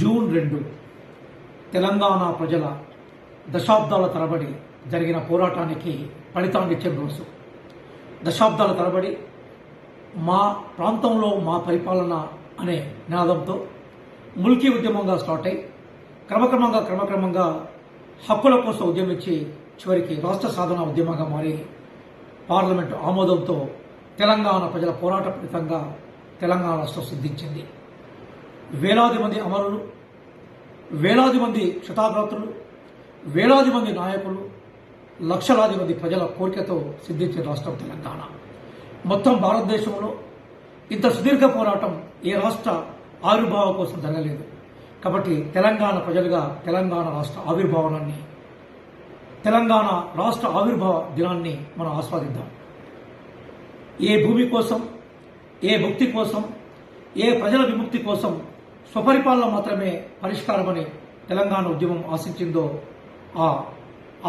June 2 Telangana ప్రజల దశాబ్దాల తరబడి జరిగిన పోరాటానికి ఫలితాన్నిచ్చే రోజు. దశాబ్దాల తరబడి మా ప్రాంతంలో మా పరిపాలన అనే నినాదంతో ముల్కీ ఉద్యమంగా స్టార్ట్ అయి క్రమక్రమంగా హక్కుల కోసం ఉద్యమించి చివరికి రాష్ట్ర సాధన ఉద్యమంగా మారి పార్లమెంటు ఆమోదంతో తెలంగాణ ప్రజల పోరాట ఫలితంగా తెలంగాణ రాష్ట్రం సిద్ధించింది. వేలాది మంది అమరులు, వేలాది మంది క్షతాగ్రతులు, వేలాది మంది నాయకులు, లక్షలాది మంది ప్రజల కోరికతో సిద్ధించిన రాష్ట్రం తెలంగాణ. మొత్తం భారతదేశంలో ఇంత సుదీర్ఘ పోరాటం ఏ రాష్ట్ర ఆవిర్భావం కోసం జరగలేదు. కాబట్టి తెలంగాణ ప్రజలుగా తెలంగాణ రాష్ట్ర ఆవిర్భావాన్ని, తెలంగాణ రాష్ట్ర ఆవిర్భావ దినాన్ని మనం ఆస్వాదిద్దాం. ఏ భూమి కోసం, ఏ ముక్తి కోసం, ఏ ప్రజల విముక్తి కోసం స్వపరిపాలన మాత్రమే పరిష్కారమని తెలంగాణ ఉద్యమం ఆశించిందో ఆ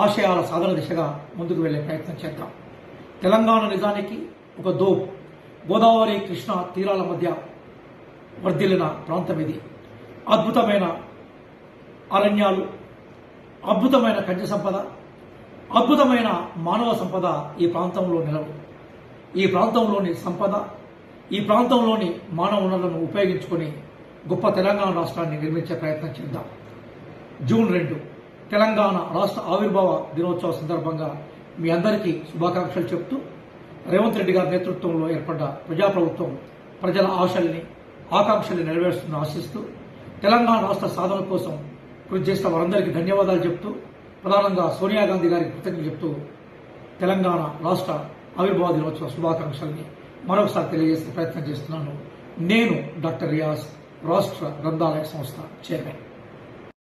ఆశయాల సాధన దిశగా ముందుకు వెళ్లే ప్రయత్నం చేద్దాం. తెలంగాణ నిజానికి ఒక గోదావరి కృష్ణ తీరాల మధ్య వర్ధిల్లిన ప్రాంతం ఇది. అద్భుతమైన అరణ్యాలు, అద్భుతమైన ఖనిజ సంపద, అద్భుతమైన మానవ సంపద ఈ ప్రాంతంలో నిలవు. ఈ ప్రాంతంలోని సంపద, ఈ ప్రాంతంలోని మానవ వనరులను ఉపయోగించుకొని గొప్ప తెలంగాణ రాష్ట్రాన్ని నిర్మించే ప్రయత్నం చేద్దాం. జూన్ 2 తెలంగాణ రాష్ట్ర ఆవిర్భావ దినోత్సవ సందర్భంగా మీ అందరికీ శుభాకాంక్షలు చెప్తూ, రేవంత్ రెడ్డి గారి నేతృత్వంలో ఏర్పడ్డ ప్రజాప్రభుత్వం ప్రజల ఆశల్ని, ఆకాంక్షల్ని నెరవేరుస్తుందని ఆశిస్తూ, తెలంగాణ రాష్ట్ర సాధన కోసం కృషి చేసిన వారందరికీ ధన్యవాదాలు చెప్తూ, ప్రధానంగా సోనియా గాంధీ గారికి కృతజ్ఞతలు చెప్తూ తెలంగాణ రాష్ట్ర ఆవిర్భావ దినోత్సవ శుభాకాంక్షల్ని మరొకసారి తెలియజేసే ప్రయత్నం చేస్తున్నాను. నేను డాక్టర్ రియాజ్, రాష్ట్ర గ్రంథాలయ సంస్థ చైర్మన్.